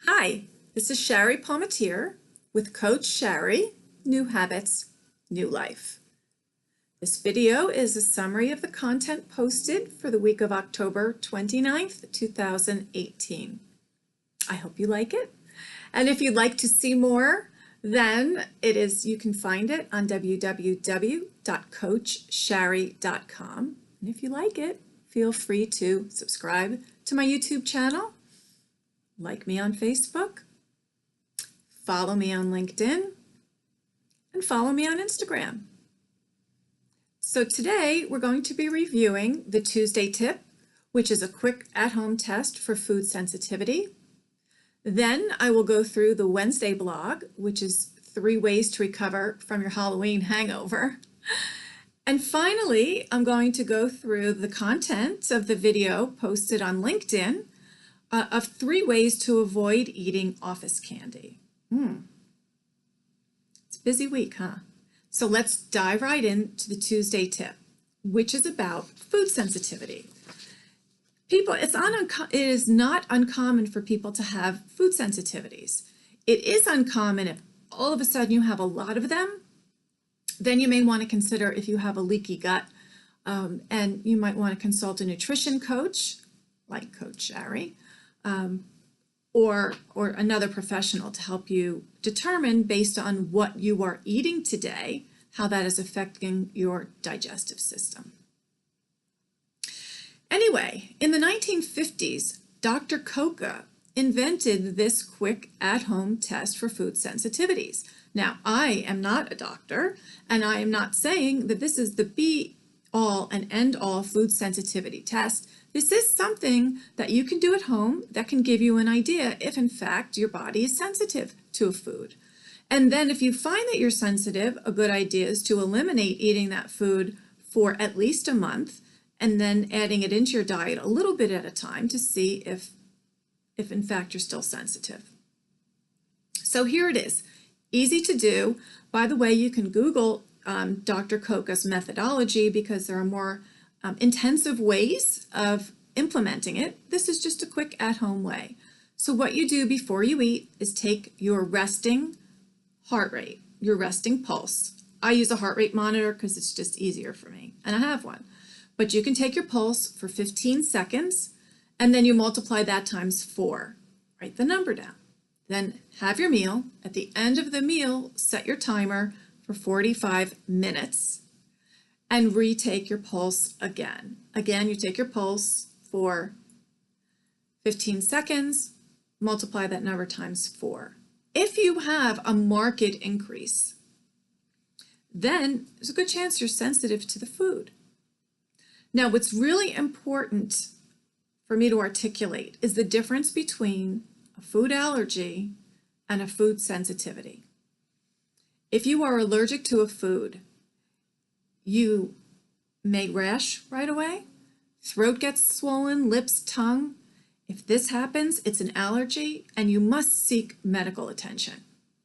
Hi, this is Shari Palmatier with Coach Shari, New Habits, New Life. This video is a summary of the content posted for the week of October 29th, 2018. I hope you like it. And if you'd like to see more, then you can find it on www.coachshari.com. And if you like it, feel free to subscribe to my YouTube channel, like me on Facebook, follow me on LinkedIn, and follow me on Instagram. So today we're going to be reviewing the Tuesday tip, which is a quick at-home test for food sensitivity. Then I will go through the Wednesday blog, which is 3 ways to recover from your Halloween hangover. And finally, I'm going to go through the content of the video posted on LinkedIn of 3 ways to avoid eating office candy. It's a busy week, huh? So let's dive right into the Tuesday tip, which is about food sensitivity. It is not uncommon for people to have food sensitivities. It is uncommon if all of a sudden you have a lot of them. Then you may want to consider if you have a leaky gut, and you might want to consult a nutrition coach like Coach Shari, or another professional to help you determine, based on what you are eating today, how that is affecting your digestive system. Anyway, in the 1950s, Dr. Coca invented this quick at-home test for food sensitivities. Now, I am not a doctor, and I am not saying that this is the be-all and end-all food sensitivity test. This is something that you can do at home that can give you an idea if, in fact, your body is sensitive to a food. And then if you find that you're sensitive, a good idea is to eliminate eating that food for at least a month, and then adding it into your diet a little bit at a time to see if in fact you're still sensitive. So here it is, easy to do. By the way, you can Google Dr. Coca's methodology because there are more intensive ways of implementing it. This is just a quick at-home way. So what you do before you eat is take your resting heart rate, your resting pulse. I use a heart rate monitor because it's just easier for me, and I have one. But you can take your pulse for 15 seconds, and then you multiply that times 4. Write the number down. Then have your meal. At the end of the meal, set your timer for 45 minutes and retake your pulse again. Again, you take your pulse for 15 seconds, multiply that number times 4. If you have a marked increase, then there's a good chance you're sensitive to the food. Now, what's really important for me to articulate is the difference between a food allergy and a food sensitivity. If you are allergic to a food, you may rash right away, throat gets swollen, lips, tongue. If this happens, it's an allergy and you must seek medical attention.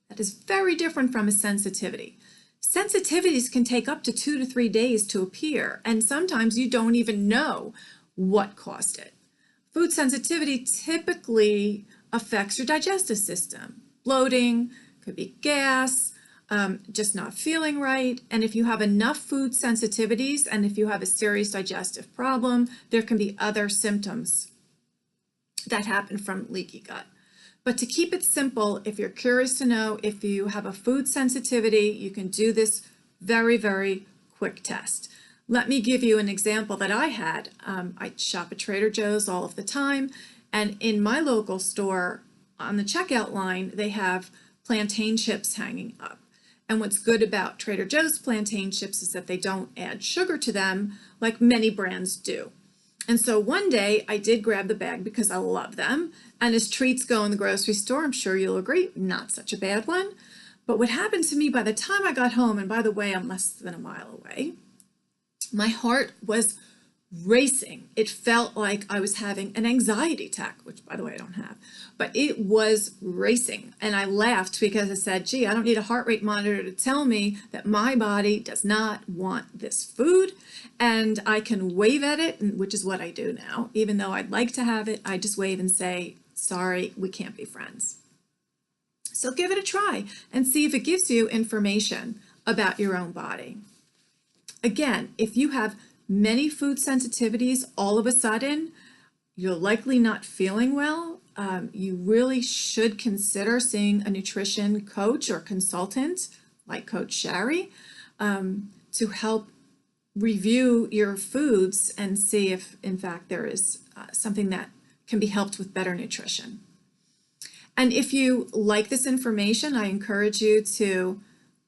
That is very different from a sensitivity. Sensitivities can take up to 2 to 3 days to appear, and sometimes you don't even know what caused it. Food sensitivity typically affects your digestive system. Bloating, could be gas, just not feeling right. And if you have enough food sensitivities and if you have a serious digestive problem, there can be other symptoms that happen from leaky gut. But to keep it simple, if you're curious to know if you have a food sensitivity, you can do this very, very quick test. Let me give you an example that I had. I shop at Trader Joe's all of the time, and in my local store, on the checkout line, they have plantain chips hanging up. And what's good about Trader Joe's plantain chips is that they don't add sugar to them like many brands do. And so one day I did grab the bag because I love them. And as treats go in the grocery store, I'm sure you'll agree, not such a bad one. But what happened to me by the time I got home, and by the way, I'm less than a mile away, my heart was racing. It felt like I was having an anxiety attack, which by the way, I don't have, but it was racing. And I laughed because I said, gee, I don't need a heart rate monitor to tell me that my body does not want this food, and I can wave at it, which is what I do now. Even though I'd like to have it, I just wave and say, sorry, we can't be friends. So give it a try and see if it gives you information about your own body. Again, if you have many food sensitivities all of a sudden, you're likely not feeling well. You really should consider seeing a nutrition coach or consultant like Coach Shari to help review your foods and see if, in fact, there is something that can be helped with better nutrition. And if you like this information, I encourage you to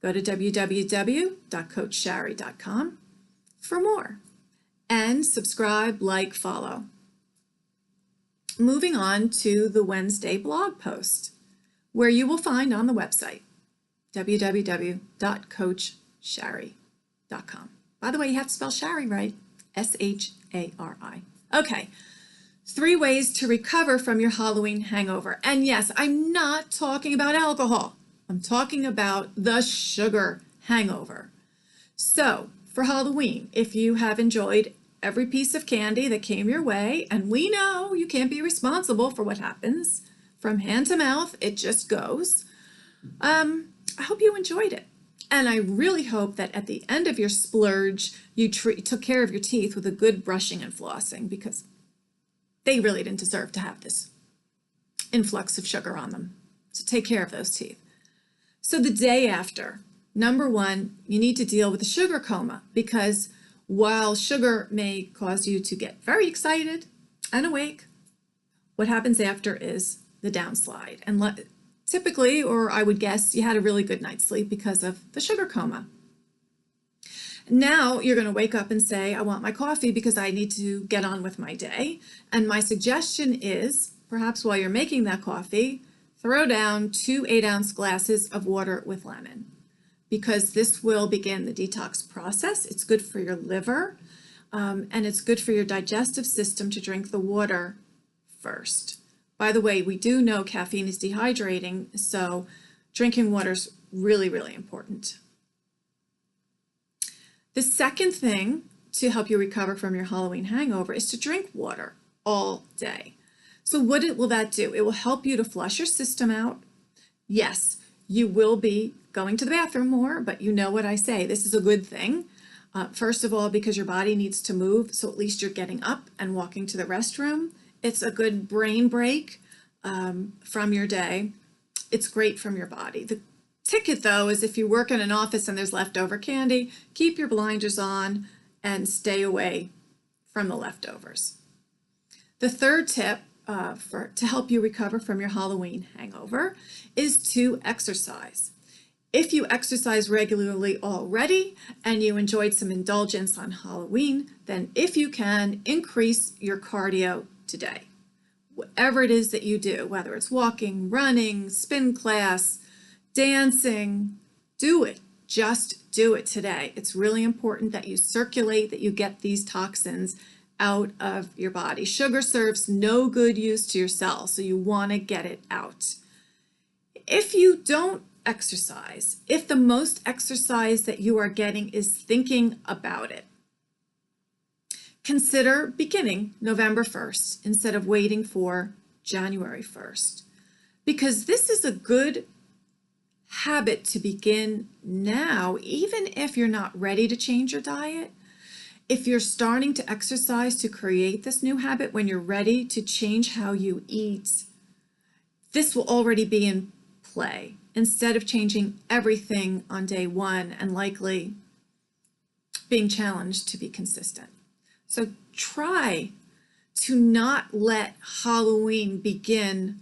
go to www.coachshari.com for more and subscribe, like, follow. Moving on to the Wednesday blog post, where you will find on the website www.coachshari.com. By the way, you have to spell Shari right, S-H-A-R-I. Okay, 3 ways to recover from your Halloween hangover. And yes, I'm not talking about alcohol. I'm talking about the sugar hangover. So for Halloween, if you have enjoyed every piece of candy that came your way, and we know you can't be responsible for what happens from hand to mouth, it just goes. I hope you enjoyed it. And I really hope that at the end of your splurge, you took care of your teeth with a good brushing and flossing, because they really didn't deserve to have this influx of sugar on them. So take care of those teeth. So the day after, number 1, you need to deal with the sugar coma, because while sugar may cause you to get very excited and awake, what happens after is the downslide. And typically, or I would guess, you had a really good night's sleep because of the sugar coma. Now you're going to wake up and say, I want my coffee because I need to get on with my day. And my suggestion is, perhaps while you're making that coffee, throw down 2 8-ounce glasses of water with lemon, because this will begin the detox process. It's good for your liver, and it's good for your digestive system to drink the water first. By the way, we do know caffeine is dehydrating, so drinking water is really, really important. The second thing to help you recover from your Halloween hangover is to drink water all day. So what will that do? It will help you to flush your system out. Yes, you will be going to the bathroom more, but you know what I say, this is a good thing. First of all, because your body needs to move, so at least you're getting up and walking to the restroom. It's a good brain break from your day. It's great from your body. The ticket, though, is if you work in an office and there's leftover candy, keep your blinders on and stay away from the leftovers. The third tip to help you recover from your Halloween hangover is to exercise. If you exercise regularly already and you enjoyed some indulgence on Halloween, then if you can, increase your cardio today. Whatever it is that you do, whether it's walking, running, spin class, dancing, do it. Just do it today. It's really important that you circulate, that you get these toxins out of your body. Sugar serves no good use to your cells, so you want to get it out. If you don't exercise, if the most exercise that you are getting is thinking about it, consider beginning November 1st instead of waiting for January 1st, because this is a good habit to begin now, even if you're not ready to change your diet. If you're starting to exercise to create this new habit when you're ready to change how you eat, this will already be in play instead of changing everything on day 1 and likely being challenged to be consistent. So try to not let Halloween begin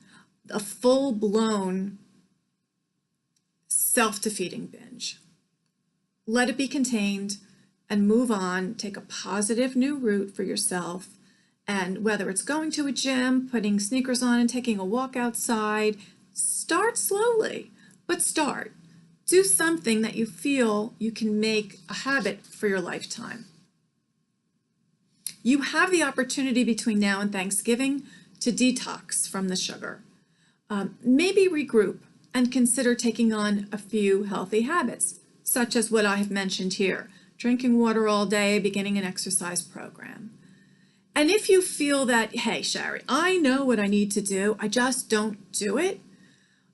a full-blown self-defeating binge. Let it be contained and move on. Take a positive new route for yourself. And whether it's going to a gym, putting sneakers on and taking a walk outside, start slowly, but start. Do something that you feel you can make a habit for your lifetime. You have the opportunity between now and Thanksgiving to detox from the sugar. Maybe regroup and consider taking on a few healthy habits, such as what I have mentioned here, drinking water all day, beginning an exercise program. And if you feel that, hey, Shari, I know what I need to do, I just don't do it,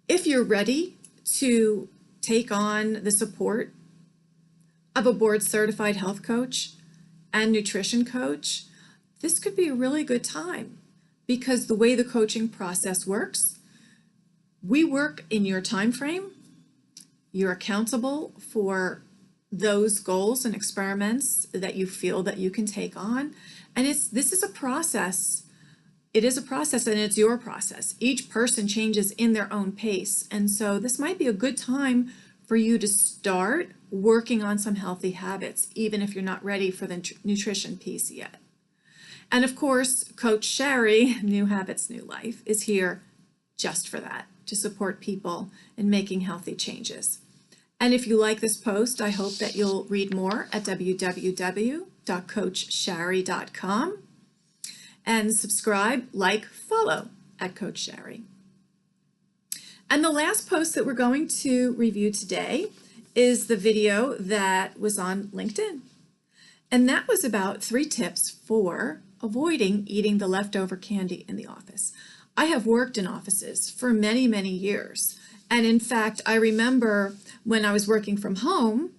if you're ready to take on the support of a board-certified health coach and nutrition coach, this could be a really good time, because the way the coaching process works, we work in your time frame. You're accountable for those goals and experiments that you feel that you can take on. And this is a process. It is a process, and it's your process. Each person changes in their own pace. And so this might be a good time for you to start working on some healthy habits, even if you're not ready for the nutrition piece yet. And of course, Coach Shari, New Habits, New Life, is here just for that, to support people in making healthy changes. And if you like this post, I hope that you'll read more at www.coachshari.com and subscribe, like, follow at Coach Shari. And the last post that we're going to review today is the video that was on LinkedIn. And that was about 3 tips for avoiding eating the leftover candy in the office. I have worked in offices for many, many years. And in fact, I remember when I was working from home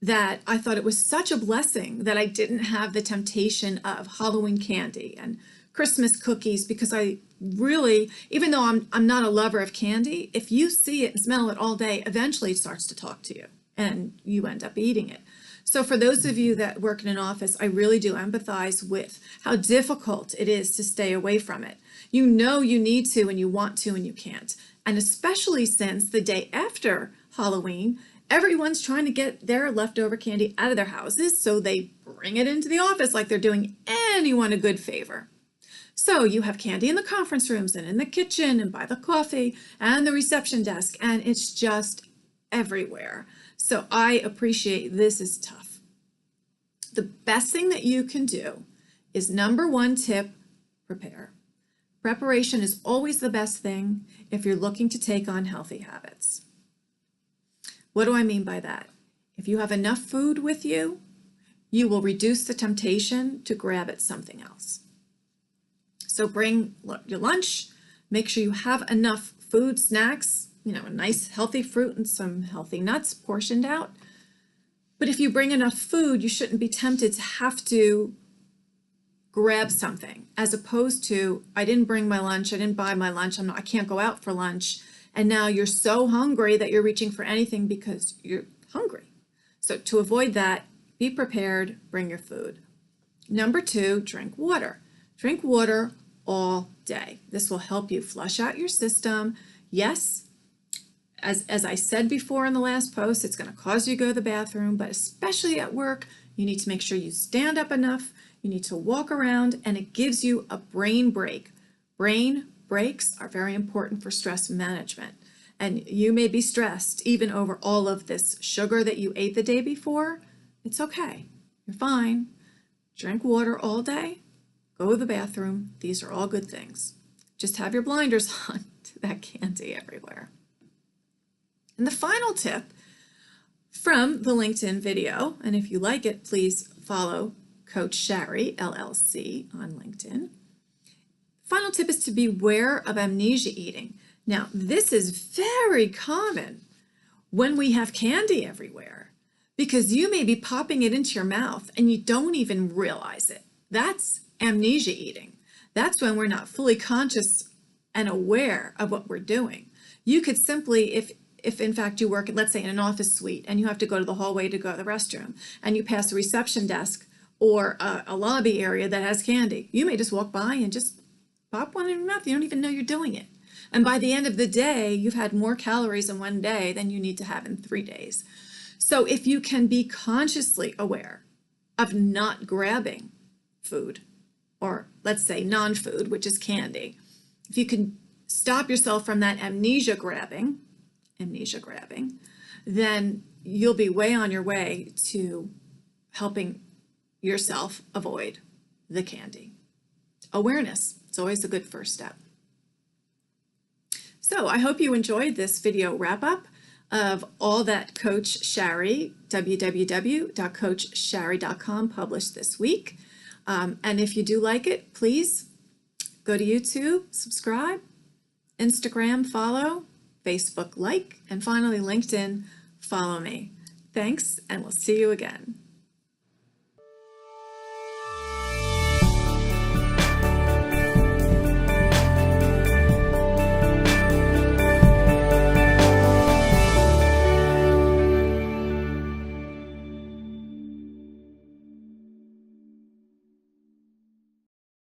that I thought it was such a blessing that I didn't have the temptation of Halloween candy and Christmas cookies, because I really, even though I'm not a lover of candy, if you see it and smell it all day, eventually it starts to talk to you and you end up eating it. So for those of you that work in an office, I really do empathize with how difficult it is to stay away from it. You know you need to and you want to and you can't. And especially since the day after Halloween, everyone's trying to get their leftover candy out of their houses, so they bring it into the office like they're doing anyone a good favor. So you have candy in the conference rooms and in the kitchen and by the coffee and the reception desk, and it's just everywhere. So I appreciate this is tough. The best thing that you can do is, number 1 tip, prepare. Preparation is always the best thing if you're looking to take on healthy habits. What do I mean by that? If you have enough food with you, you will reduce the temptation to grab at something else. So bring your lunch, make sure you have enough food, snacks, a nice healthy fruit and some healthy nuts portioned out. But if you bring enough food, you shouldn't be tempted to have to grab something, as opposed to, I didn't bring my lunch, I didn't buy my lunch, I can't go out for lunch. And now you're so hungry that you're reaching for anything because you're hungry. So to avoid that, be prepared, bring your food. Number 2, drink water. Drink water all day. This will help you flush out your system. Yes, as I said before in the last post, it's going to cause you to go to the bathroom, but especially at work, you need to make sure you stand up enough, you need to walk around, and it gives you a brain break. Brain breaks are very important for stress management. And you may be stressed even over all of this sugar that you ate the day before. It's okay. You're fine. Drink water all day. Go to the bathroom. These are all good things. Just have your blinders on to that candy everywhere. And the final tip from the LinkedIn video, and if you like it, please follow Coach Shari, LLC, on LinkedIn. Final tip is to beware of amnesia eating. Now, this is very common when we have candy everywhere, because you may be popping it into your mouth and you don't even realize it. That's amnesia eating. That's when we're not fully conscious and aware of what we're doing. You could simply, if in fact you work, let's say in an office suite, and you have to go to the hallway to go to the restroom, and you pass a reception desk or a lobby area that has candy, you may just walk by and just pop one in your mouth. You don't even know you're doing it. And by the end of the day, you've had more calories in one day than you need to have in 3 days. So if you can be consciously aware of not grabbing food, or let's say non-food, which is candy, if you can stop yourself from that amnesia grabbing, then you'll be way on your way to helping yourself avoid the candy. Awareness, it's always a good first step. So I hope you enjoyed this video wrap-up of all that Coach Shari, www.coachshari.com, published this week. And if you do like it, please go to YouTube, subscribe, Instagram, follow, Facebook, like, and finally LinkedIn, follow me. Thanks, and we'll see you again.